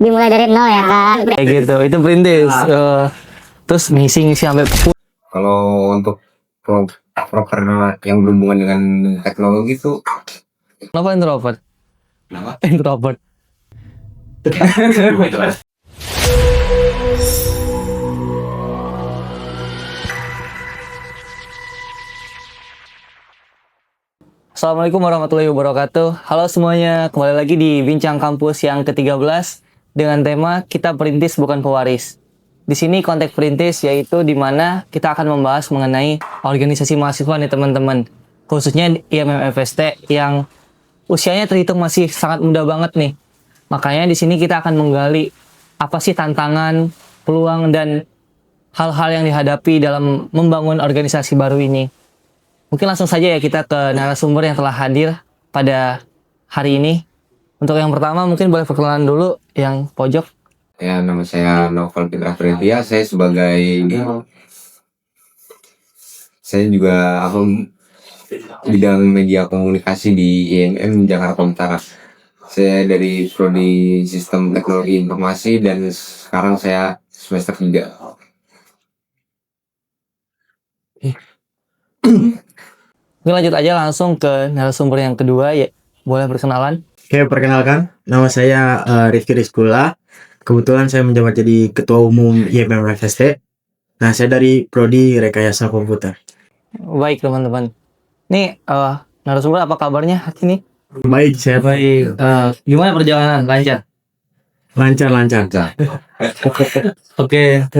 dimulai dari nol ya kan. Kayak gitu, itu perintis. Terus ngisi sampai Kalau untuk proker yang berhubungan dengan teknologi itu kenapa introvert? kenapa? Introvert. Assalamualaikum warahmatullahi wabarakatuh. Halo semuanya, kembali lagi di Bincang Kampus yang ke-13 dengan tema Kita Perintis Bukan Pewaris. Di sini konteks perintis yaitu di mana kita akan membahas mengenai organisasi mahasiswa nih teman-teman. Khususnya IMM-FST yang usianya terhitung masih sangat muda banget nih. Makanya di sini kita akan menggali apa sih tantangan, peluang, dan hal-hal yang dihadapi dalam membangun organisasi baru ini. Mungkin langsung saja ya kita ke narasumber yang telah hadir pada hari ini. Untuk yang pertama mungkin boleh perkenalan dulu yang pojok. Ya, nama saya Novel Fitra Frentia. Saya juga bidang media komunikasi di IMM Jakarta Utara. Saya dari Prodi Sistem Teknologi Informasi dan sekarang saya semester 3. Mungkin lanjut aja langsung ke narasumber yang kedua ya. Boleh perkenalan? Oke, perkenalkan, nama saya Rifki Rizkula. Kebetulan saya menjabat jadi Ketua Umum IMM FST. Nah, saya dari Prodi Rekayasa Komputer. Baik teman-teman. Nih narasumber apa kabarnya hari ini? Baik, saya Baik. Gimana perjalanan? Lancar? lancar. Oke.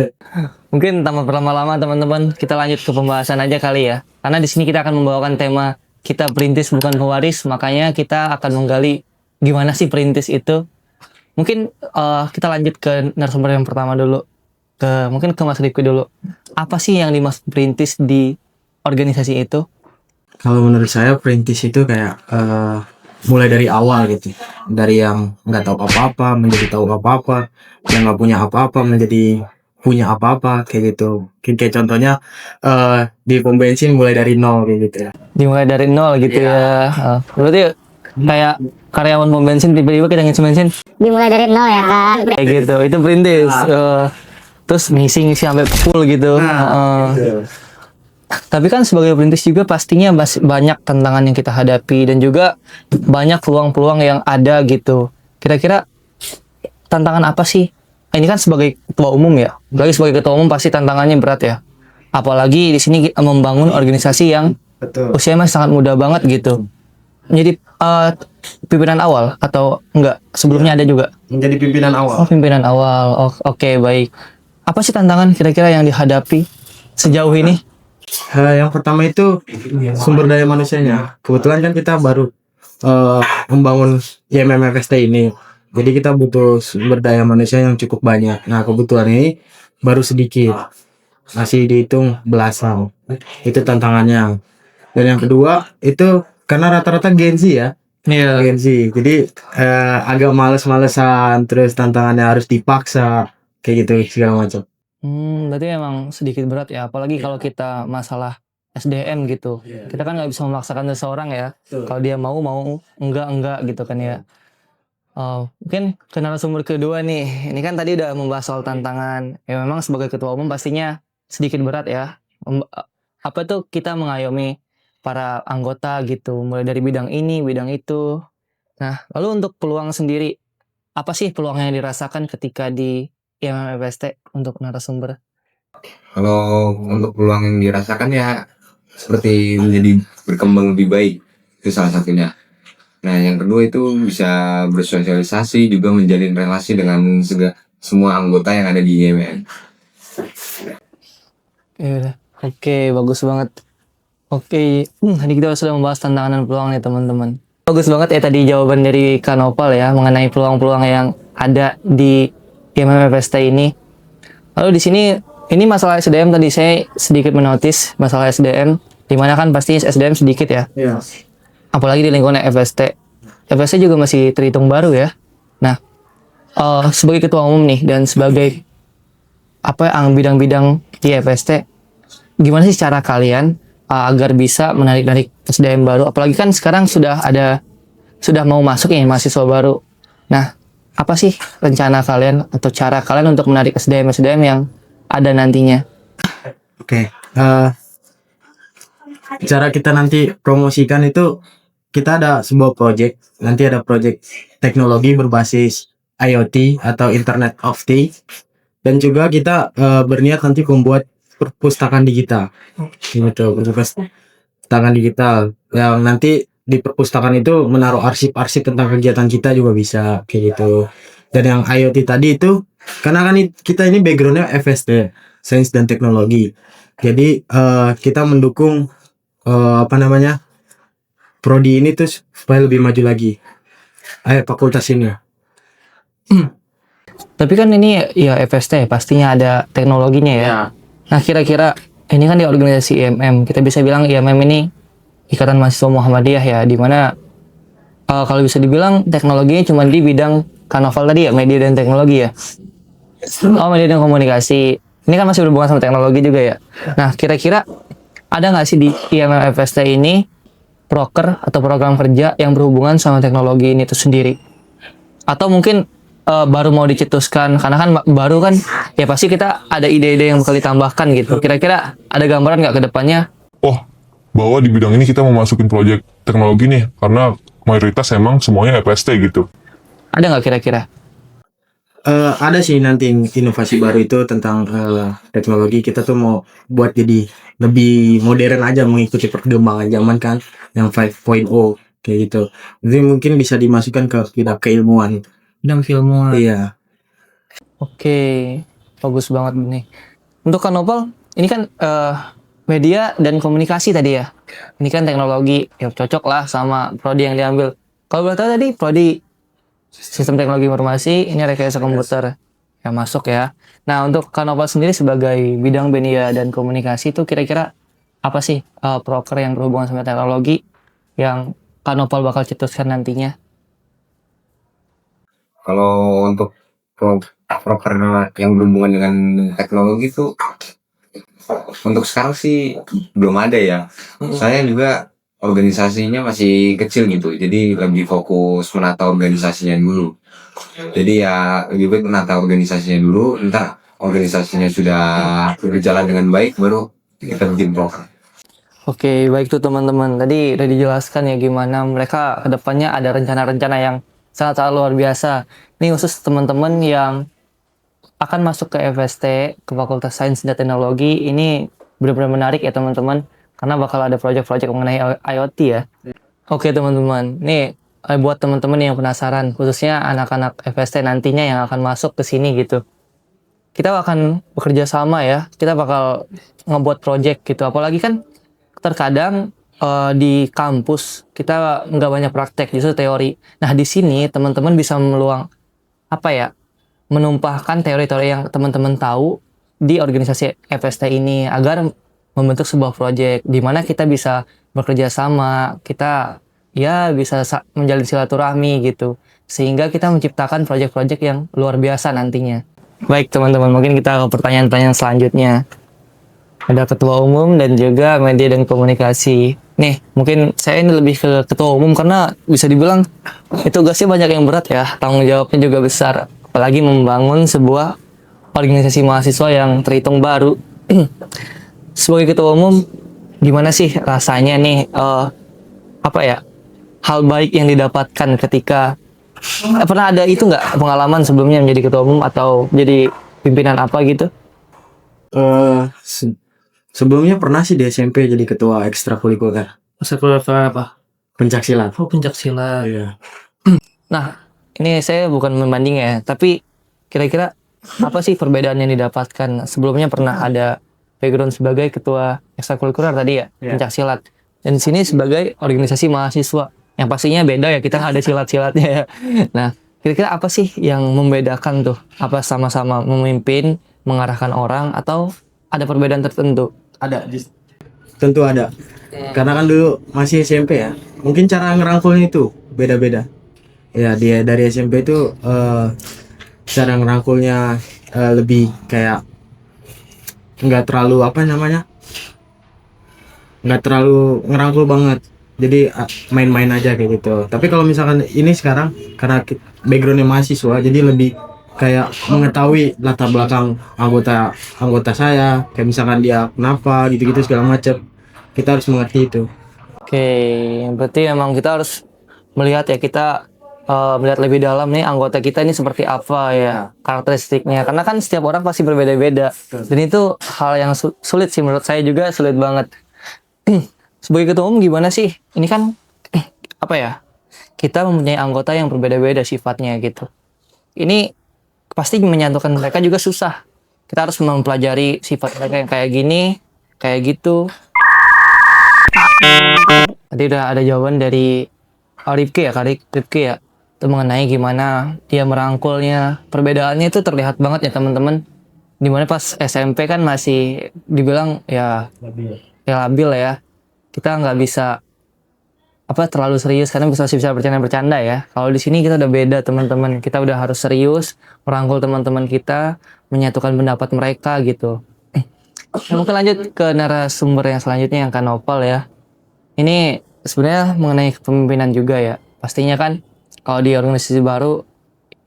Mungkin tanpa berlama-lama teman-teman, kita lanjut ke pembahasan aja kali ya. Karena di sini kita akan membawakan tema Kita Perintis Bukan Pewaris, makanya kita akan menggali gimana sih perintis itu. Mungkin kita lanjut ke narasumber yang pertama dulu. Mungkin ke Mas Rifki dulu. Apa sih yang dimaksud perintis di organisasi itu? Kalau menurut saya perintis itu kayak mulai dari awal gitu. Dari yang nggak tahu apa-apa menjadi tahu apa-apa, yang nggak punya apa-apa menjadi punya apa-apa kayak gitu. Kayak contohnya di pom bensin mulai dari nol kayak gitu ya. Dimulai dari nol gitu ya. Berarti kayak karyawan pom bensin tiba-tiba kita ngisi bensin Dimulai dari nol ya kan. kayak gitu. Itu perintis. Terus ngisi sampai full gitu. Tapi kan sebagai perintis juga pastinya masih banyak tantangan yang kita hadapi dan juga banyak peluang-peluang yang ada gitu. Kira-kira tantangan apa sih? Ini kan sebagai ketua umum ya. Apalagi sebagai ketua umum pasti tantangannya berat ya. Apalagi di sini membangun organisasi yang Betul. usianya masih sangat muda banget gitu. Menjadi pimpinan awal atau enggak? Sebelumnya ada juga? Menjadi pimpinan awal. Oh, pimpinan awal. Oke, baik. Apa sih tantangan kira-kira yang dihadapi sejauh ini? Yang pertama itu sumber daya manusianya. Kebetulan kan kita baru membangun IMM FST ini. Jadi kita butuh sumber daya manusia yang cukup banyak. Nah, kebetulan ini baru sedikit. Masih dihitung belasan. Itu tantangannya. Dan yang kedua itu karena rata-rata Gen Z ya. Iya. Gen Z. Jadi agak males-malesan. Terus tantangannya harus dipaksa. Kayak gitu segala macam. Berarti emang sedikit berat ya, apalagi kalau kita masalah SDM gitu. Kita kan nggak bisa memaksakan seseorang ya. Kalau dia mau, enggak gitu kan ya. Mungkin ke narasumber kedua nih. Ini kan tadi udah membahas soal tantangan. Ya memang sebagai ketua umum pastinya sedikit berat ya. Apa tuh kita mengayomi para anggota gitu, mulai dari bidang ini, bidang itu. Nah, lalu untuk peluang sendiri, apa sih peluang yang dirasakan ketika di IMM FST untuk narasumber? Kalau untuk peluang yang dirasakan ya seperti menjadi berkembang lebih baik, itu salah satunya. Nah, yang kedua itu bisa bersosialisasi, juga menjalin relasi dengan semua anggota yang ada di IMM. Ya, oke, bagus banget. Oke, tadi kita sudah membahas tantangan dan peluang nih teman-teman. Bagus banget ya tadi jawaban dari Kak Novel ya mengenai peluang-peluang yang ada di IMM FST ini. Lalu di sini ini masalah SDM tadi saya sedikit menotis masalah SDM, dimana kan pasti SDM sedikit ya. Iya. Apalagi di lingkungan FST. FST juga masih terhitung baru ya. Nah, sebagai ketua umum nih dan sebagai bidang-bidang di FST, gimana sih cara kalian agar bisa menarik SDM baru? Apalagi kan sekarang sudah mau masuk ya mahasiswa baru. Nah, apa sih rencana kalian atau cara kalian untuk menarik SDM yang ada nantinya? Oke, cara kita nanti promosikan itu kita ada sebuah project, nanti ada project teknologi berbasis IoT atau Internet of Things, dan juga kita berniat nanti membuat perpustakaan digital, gitu, perpustakaan digital yang nanti di perpustakaan itu menaruh arsip-arsip tentang kegiatan kita juga bisa kayak gitu. Dan yang IoT tadi itu karena kan kita ini backgroundnya FST, Sains dan Teknologi, jadi kita mendukung prodi ini tuh supaya lebih maju lagi, fakultas ini. Tapi kan ini ya FST pastinya ada teknologinya ya. Nah kira-kira ini kan di organisasi IMM, kita bisa bilang IMM ini Ikatan Mahasiswa Muhammadiyah ya, dimana kalau bisa dibilang teknologinya cuma di bidang Kanoval tadi ya, media dan teknologi ya. Oh, media dan komunikasi. Ini kan masih berhubungan sama teknologi juga ya. Nah kira-kira ada nggak sih di IMM FST ini proker atau program kerja yang berhubungan sama teknologi ini itu sendiri? Atau mungkin baru mau dicetuskan, karena kan baru kan ya pasti kita ada ide-ide yang bakal ditambahkan gitu. Kira-kira ada gambaran nggak ke depannya? Oh, bahwa di bidang ini kita mau masukin proyek teknologi nih, karena mayoritas emang semuanya FST gitu. Ada nggak kira-kira? Ada sih nanti inovasi baru itu tentang teknologi. Kita tuh mau buat jadi lebih modern aja, mengikuti perkembangan zaman kan, yang 5.0 kayak gitu. Jadi mungkin bisa dimasukkan ke bidang keilmuan. Bidang keilmuan. Iya. Oke, bagus banget nih. Untuk Kanopal, ini kan media dan komunikasi tadi ya. Ini kan teknologi, ya cocok lah sama prodi yang diambil. Kalau boleh tahu tadi prodi Sistem Teknologi Informasi, ini rekayasa komputer yang masuk ya. Nah untuk Kanopal sendiri sebagai bidang media dan komunikasi itu kira-kira apa sih proker yang berhubungan sama teknologi yang Kanopal bakal cetuskan nantinya? Kalau untuk proker yang berhubungan dengan teknologi itu untuk sekarang sih belum ada ya. Saya juga organisasinya masih kecil gitu, jadi lebih fokus menata organisasinya dulu. Jadi ya lebih baik menata organisasinya dulu, entah organisasinya sudah berjalan dengan baik baru kita bikin proker. Oke, baik tuh teman-teman. Tadi udah dijelaskan ya gimana mereka kedepannya ada rencana-rencana yang sangat luar biasa. Ini khusus teman-teman yang akan masuk ke FST, ke Fakultas Sains dan Teknologi. Ini benar-benar menarik ya teman-teman, karena bakal ada proyek-proyek mengenai IoT ya. Oke teman-teman, nih buat teman-teman yang penasaran, khususnya anak-anak FST nantinya yang akan masuk ke sini gitu. Kita akan bekerja sama ya, kita bakal ngebuat proyek gitu. Apalagi kan terkadang di kampus kita nggak banyak praktek, justru teori. Nah di sini teman-teman bisa menumpahkan teori-teori yang teman-teman tahu di organisasi FST ini agar membentuk sebuah proyek di mana kita bisa bekerja sama, kita ya bisa menjalin silaturahmi gitu, sehingga kita menciptakan proyek-proyek yang luar biasa nantinya. Baik teman-teman, mungkin kita ke pertanyaan-pertanyaan selanjutnya. Ada ketua umum dan juga media dan komunikasi. Nih, mungkin saya ini lebih ke ketua umum karena bisa dibilang tugasnya banyak yang berat ya, tanggung jawabnya juga besar. Apalagi membangun sebuah organisasi mahasiswa yang terhitung baru. Sebagai ketua umum, gimana sih rasanya nih, hal baik yang didapatkan ketika pernah ada itu nggak pengalaman sebelumnya menjadi ketua umum atau jadi pimpinan apa gitu? Sebelumnya pernah sih di SMP jadi ketua ekstrakurikuler. Ekstrakurikuler apa? Pencaksilat. Oh, pencaksilat. Iya. Nah, ini saya bukan membanding ya, tapi kira-kira apa sih perbedaan yang didapatkan? Sebelumnya pernah ada background sebagai ketua ekstrakurikuler tadi ya, pencaksilat. Dan di sini sebagai organisasi mahasiswa, yang pastinya beda ya, kita nggak ada silat-silatnya ya. Nah, kira-kira apa sih yang membedakan tuh? Apa sama-sama memimpin, mengarahkan orang, atau ada perbedaan tertentu? Ada, tentu ada. Karena kan dulu masih SMP ya, mungkin cara ngerangkulnya itu beda-beda. Ya dia dari SMP itu cara ngerangkulnya lebih kayak nggak terlalu nggak terlalu ngerangkul banget. Jadi main-main aja kayak gitu. Tapi kalau misalkan ini sekarang karena backgroundnya mahasiswa, jadi lebih kayak mengetahui latar belakang anggota saya, kayak misalkan dia kenapa gitu-gitu segala macam. Kita harus mengerti itu. Oke, berarti emang kita harus melihat ya, kita melihat lebih dalam nih anggota kita ini seperti apa ya karakteristiknya, karena kan setiap orang pasti berbeda-beda, dan itu hal yang sulit sih menurut saya, juga sulit banget. Sebagai ketua umum gimana sih? Ini kan apa ya? Kita mempunyai anggota yang berbeda-beda sifatnya gitu. Ini pasti menyatukan mereka juga susah. Kita harus mempelajari sifat mereka yang kayak gini, kayak gitu. Tadi udah ada jawaban dari Rifki ya, Rifki ya, itu mengenai gimana dia merangkulnya. Perbedaannya itu terlihat banget ya teman-teman. Dimana pas SMP kan masih dibilang ya labil ya. Kita nggak bisa terlalu serius karena masih bisa bercanda-bercanda ya. Kalau di sini kita udah beda teman-teman. Kita udah harus serius merangkul teman-teman kita, menyatukan pendapat mereka gitu. Mungkin lanjut ke narasumber yang selanjutnya yang Kak Nopal ya. Ini sebenarnya mengenai kepemimpinan juga ya. Pastinya kan kalau di organisasi baru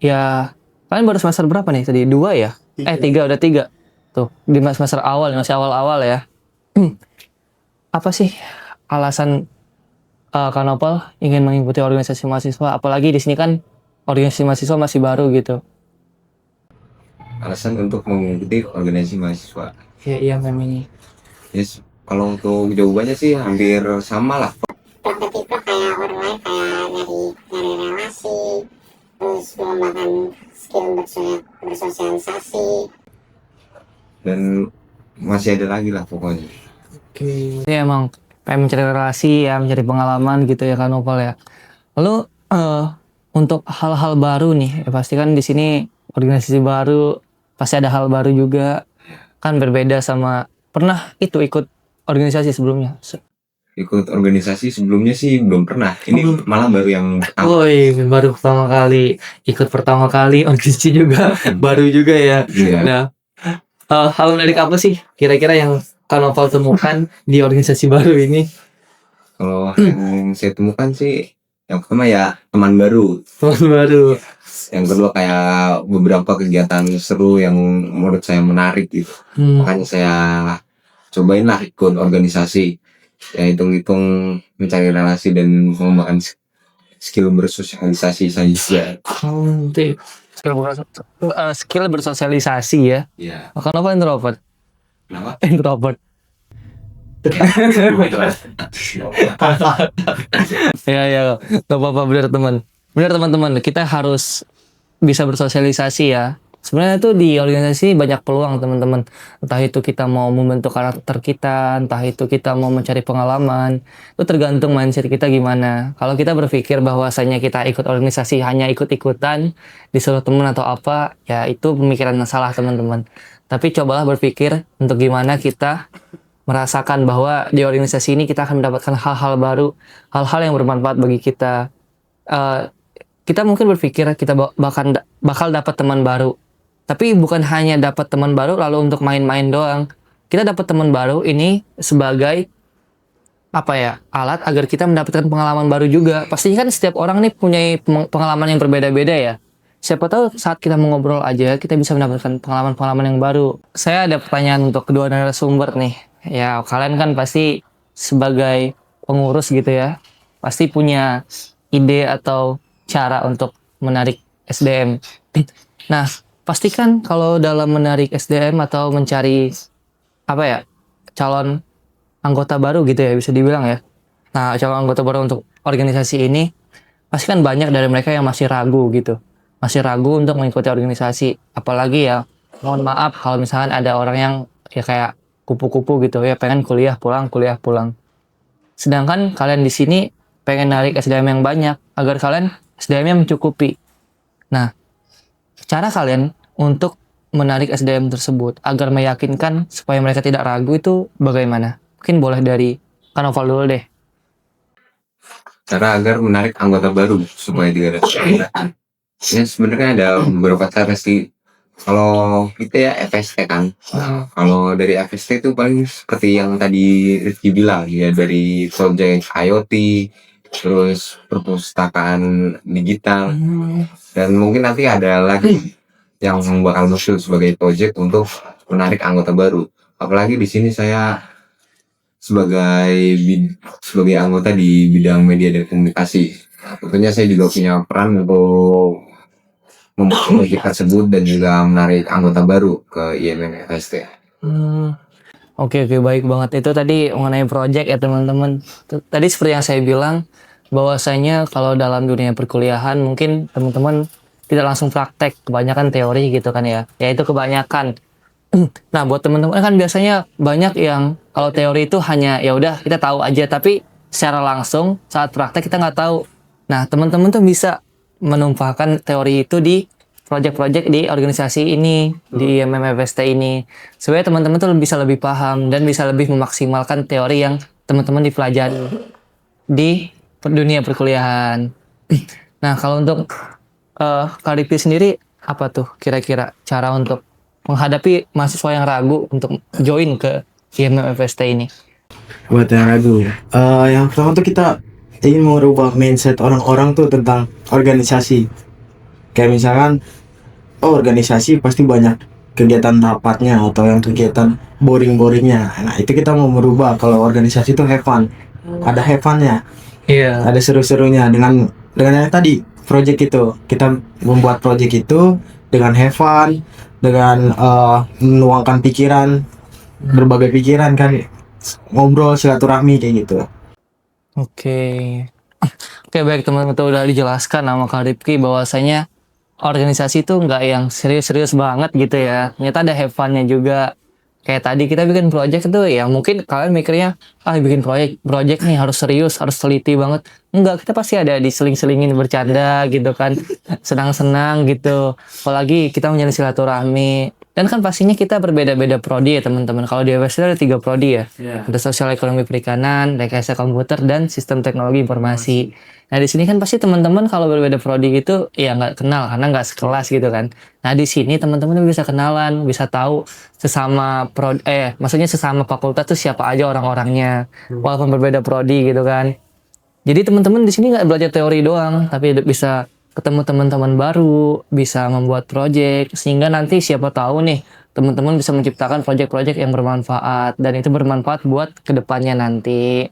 ya, kalian baru semester berapa nih tadi? 2 ya? 3, udah 3. Tuh, di semester awal, masih awal-awal ya. Apa sih alasan Kak Nopal ingin mengikuti organisasi mahasiswa? Apalagi di sini kan organisasi mahasiswa masih baru gitu. Alasan untuk mengikuti organisasi mahasiswa. Iya, mem ini. Yes, kalau untuk jawabannya sih hampir sama lah. Praktek kayak online, kayak nyari relasi, terus mengembangkan skill bersosialisasi. Dan masih ada lagi lah pokoknya. Oke. Ini emang pengen mencari relasi ya, mencari pengalaman gitu ya Kak Nopal ya. Lalu untuk hal-hal baru nih, ya pasti kan di sini organisasi baru, pasti ada hal baru juga. Kan berbeda sama pernah ikut organisasi sebelumnya. Ikut organisasi sebelumnya sih belum pernah. Ini malah baru yang pertama. Woi, baru pertama kali ikut organisasi juga baru juga ya. Iya. Nah, hal menarik apa sih kira-kira yang Kak Nopal temukan di organisasi baru ini? Kalau yang saya temukan sih, yang pertama ya teman baru. Teman baru. Yang kedua kayak beberapa kegiatan seru yang menurut saya menarik gitu. Makanya saya cobain lah ikut organisasi. Ya hitung-hitung mencari relasi dan mengembangkan skill bersosialisasi saja. Nanti skill bersosialisasi ya. Iya. Kenapa introvert? Kenapa? Introvert. Ya, nggak apa-apa, benar teman-teman. Kita harus bisa bersosialisasi ya. Sebenarnya tuh di organisasi banyak peluang teman-teman. Entah itu kita mau membentuk karakter kita, entah itu kita mau mencari pengalaman. Itu tergantung mindset kita gimana. Kalau kita berpikir bahwasanya kita ikut organisasi hanya ikut-ikutan, disuruh teman atau apa, ya itu pemikiran yang salah teman-teman. Tapi cobalah berpikir untuk gimana kita merasakan bahwa di organisasi ini kita akan mendapatkan hal-hal baru, hal-hal yang bermanfaat bagi kita. Kita mungkin berpikir kita bakal dapat teman baru. Tapi bukan hanya dapat teman baru lalu untuk main-main doang. Kita dapat teman baru ini sebagai alat agar kita mendapatkan pengalaman baru juga. Pastinya kan setiap orang nih punya pengalaman yang berbeda-beda ya. Siapa tahu saat kita mengobrol aja kita bisa mendapatkan pengalaman-pengalaman yang baru. Saya ada pertanyaan untuk kedua narasumber nih. Ya, kalian kan pasti sebagai pengurus gitu ya, pasti punya ide atau cara untuk menarik SDM. Nah, pastikan kalau dalam menarik SDM atau mencari calon anggota baru gitu ya, bisa dibilang ya. Nah, calon anggota baru untuk organisasi ini, pasti kan banyak dari mereka yang masih ragu gitu. Masih ragu untuk mengikuti organisasi. Apalagi ya, mohon maaf kalau misalkan ada orang yang ya kayak kupu-kupu gitu ya, pengen kuliah pulang. Sedangkan kalian di sini pengen narik SDM yang banyak agar kalian SDM-nya mencukupi. Nah, cara kalian untuk menarik SDM tersebut agar meyakinkan supaya mereka tidak ragu itu bagaimana? Mungkin boleh dari Kak Nopal dulu deh. Cara agar menarik anggota baru supaya tidak ada. Ya sebenarnya ada beberapa cara sih. Kalau kita ya FST kan. Kalau dari FST itu paling seperti yang tadi Rizky bilang ya, dari project IoT, terus perpustakaan digital. Dan mungkin nanti ada lagi yang bakal muncul sebagai project untuk menarik anggota baru. Apalagi di sini saya sebagai anggota di bidang media dan komunikasi. Tentunya saya juga punya peran untuk membuat project tersebut dan juga menarik anggota baru ke IMM FST. Oke, baik banget. Itu tadi mengenai project ya teman-teman. Tadi seperti yang saya bilang, bahwasanya kalau dalam dunia perkuliahan mungkin teman-teman tidak langsung praktek, kebanyakan teori gitu kan ya. Ya itu kebanyakan. Nah, buat teman-teman kan biasanya banyak yang kalau teori itu hanya ya udah kita tahu aja, tapi secara langsung saat praktek kita nggak tahu. Nah, teman-teman tuh bisa menumpahkan teori itu di project-project di organisasi ini, di IMM-FST ini. Supaya teman-teman tuh bisa lebih paham dan bisa lebih memaksimalkan teori yang teman-teman dipelajari di dunia perkuliahan. Nah, kalau untuk Kak Rifki sendiri, apa tuh kira-kira cara untuk menghadapi mahasiswa yang ragu untuk join ke IMM-FST ini? Buat yang ragu, yang pertama tuh kita ingin merubah mindset orang-orang tuh tentang organisasi. Kayak misalkan, organisasi pasti banyak kegiatan rapatnya atau yang kegiatan boring-boringnya. Nah, itu kita mau merubah kalau organisasi itu have fun. Ada have fun-nya. Iya. Ada seru-serunya dengan yang tadi project itu. Kita membuat project itu dengan have fun, dengan menuangkan pikiran, berbagai pikiran kan, ngobrol silaturahmi kayak gitu. Oke, baik teman-teman, itu udah dijelaskan sama Kak Rifki bahwasanya organisasi itu nggak yang serius-serius banget gitu ya. Ternyata ada have fun-nya juga. Kayak tadi kita bikin project itu ya mungkin kalian mikirnya bikin project nih harus serius, harus teliti banget. Enggak, kita pasti ada diseling-selingin bercanda gitu kan. Senang-senang gitu. Apalagi kita menjalin silaturahmi. Dan kan pastinya kita berbeda-beda prodi ya teman-teman. Kalau di FST ada 3 prodi ya. Ada sosial ekonomi perikanan, rekayasa komputer, dan sistem teknologi informasi. Nah di sini kan pasti teman-teman kalau berbeda prodi gitu ya nggak kenal karena nggak sekelas gitu kan. Nah di sini teman-teman bisa kenalan, bisa tahu sesama maksudnya sesama fakultas tuh siapa aja orang-orangnya walaupun berbeda prodi gitu kan. Jadi teman-teman di sini nggak belajar teori doang, tapi bisa ketemu teman-teman baru, bisa membuat project sehingga nanti siapa tahu nih teman-teman bisa menciptakan project-project yang bermanfaat dan itu bermanfaat buat kedepannya nanti.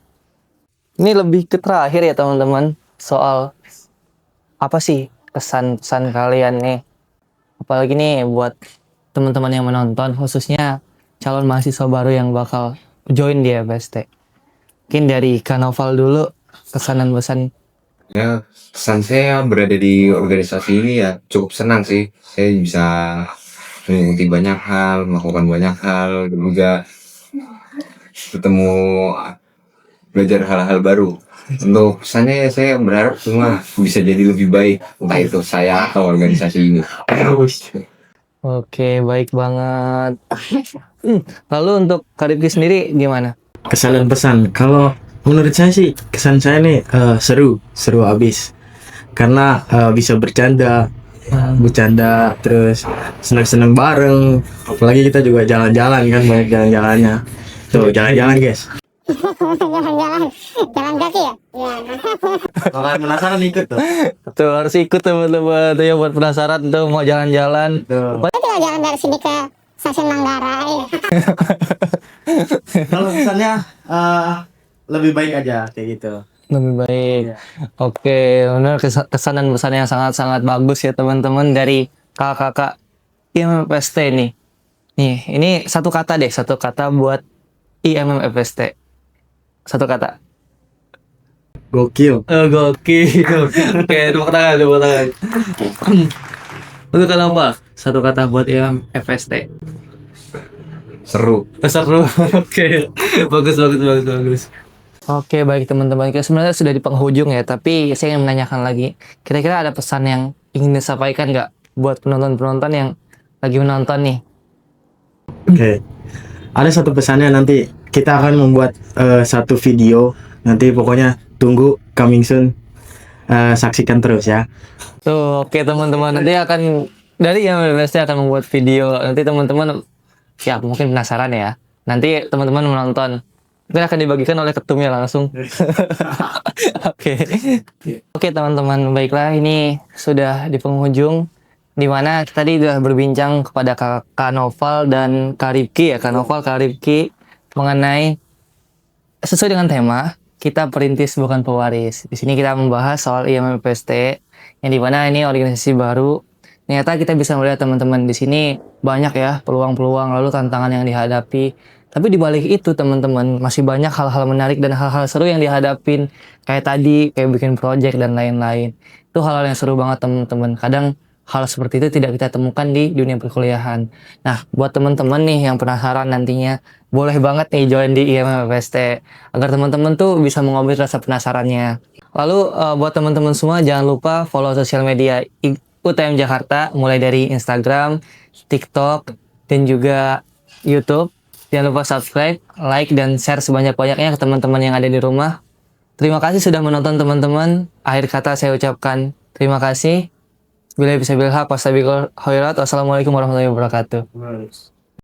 Ini lebih ke terakhir ya teman-teman, soal apa sih kesan-pesan kalian nih, apalagi nih buat teman-teman yang menonton, khususnya calon mahasiswa baru yang bakal join di FST. Mungkin dari Kak Noval dulu, kesan dan pesan. Ya, pesan saya berada di organisasi ini ya cukup senang sih. Saya bisa mengikuti banyak hal, melakukan banyak hal, dan juga ketemu, belajar hal-hal baru. Untuk pesannya ya saya berharap semua bisa jadi lebih baik, entah itu saya atau organisasi ini. Oke, baik banget. Lalu untuk Kak Rifki sendiri gimana? Kesan dan pesan, kalau menurut saya sih kesan saya nih seru abis karena bisa bercanda terus senang-senang bareng, apalagi kita juga jalan-jalan kan, banyak jalan-jalannya tuh, jalan-jalan guys. jalan kaki ya? Kalau penasaran ikut tuh. Tuh harus ikut teman-teman tuh ya buat penasaran tuh mau jalan-jalan. Tuh. Kita tinggal jalan dari sini ke stasiun Manggarai. Kalau misalnya lebih baik aja kayak gitu. Lebih baik. Oke, benar kesan dan pesan yang sangat-sangat bagus ya teman-teman dari kakak-kakak IMM-FST nih. Nih, ini satu kata buat IMM-FST. Satu kata. Gokil. Gokil. Oke, tepuk tangan. Untuk kenapa? Satu kata buat IMM-FST. Seru. Seru. Oke. Bagus. Oke, baik teman-teman. Kita sebenarnya sudah di penghujung ya, tapi saya ingin menanyakan lagi. Kira-kira ada pesan yang ingin disampaikan nggak buat penonton-penonton yang lagi menonton nih? Oke. Ada satu pesannya, nanti kita akan membuat satu video. Nanti pokoknya tunggu, coming soon. Saksikan terus ya. Tuh, oke teman-teman. Nanti akan dari IMM-FST akan membuat video. Nanti teman-teman ya mungkin penasaran ya. Nanti teman-teman menonton Mungkin akan dibagikan oleh ketumnya langsung. Oke. Oke teman-teman, baiklah ini sudah di penghujung, dimana tadi sudah berbincang kepada Kak Noval dan Kak Rifki ya, Kak Noval, Kak Rifki, mengenai sesuai dengan tema kita perintis bukan pewaris. Di sini kita membahas soal IMMFST, yang dimana ini organisasi baru. Ternyata kita bisa melihat teman-teman di sini banyak ya peluang-peluang, lalu tantangan yang dihadapi. Tapi di balik itu teman-teman masih banyak hal-hal menarik dan hal-hal seru yang dihadapin. Kayak tadi, kayak bikin project dan lain-lain. Itu hal-hal yang seru banget teman-teman. Kadang hal seperti itu tidak kita temukan di dunia perkuliahan. Nah, buat teman-teman nih yang penasaran nantinya, boleh banget nih join di IMMFST. Agar teman-teman tuh bisa mengobati rasa penasarannya. Lalu buat teman-teman semua jangan lupa follow sosial media UTM Jakarta. Mulai dari Instagram, TikTok, dan juga YouTube. Jangan lupa subscribe, like, dan share sebanyak-banyaknya ke teman-teman yang ada di rumah. Terima kasih sudah menonton teman-teman. Akhir kata saya ucapkan terima kasih. Bila bisa bilhaq, wassalamualaikum warahmatullahi wabarakatuh.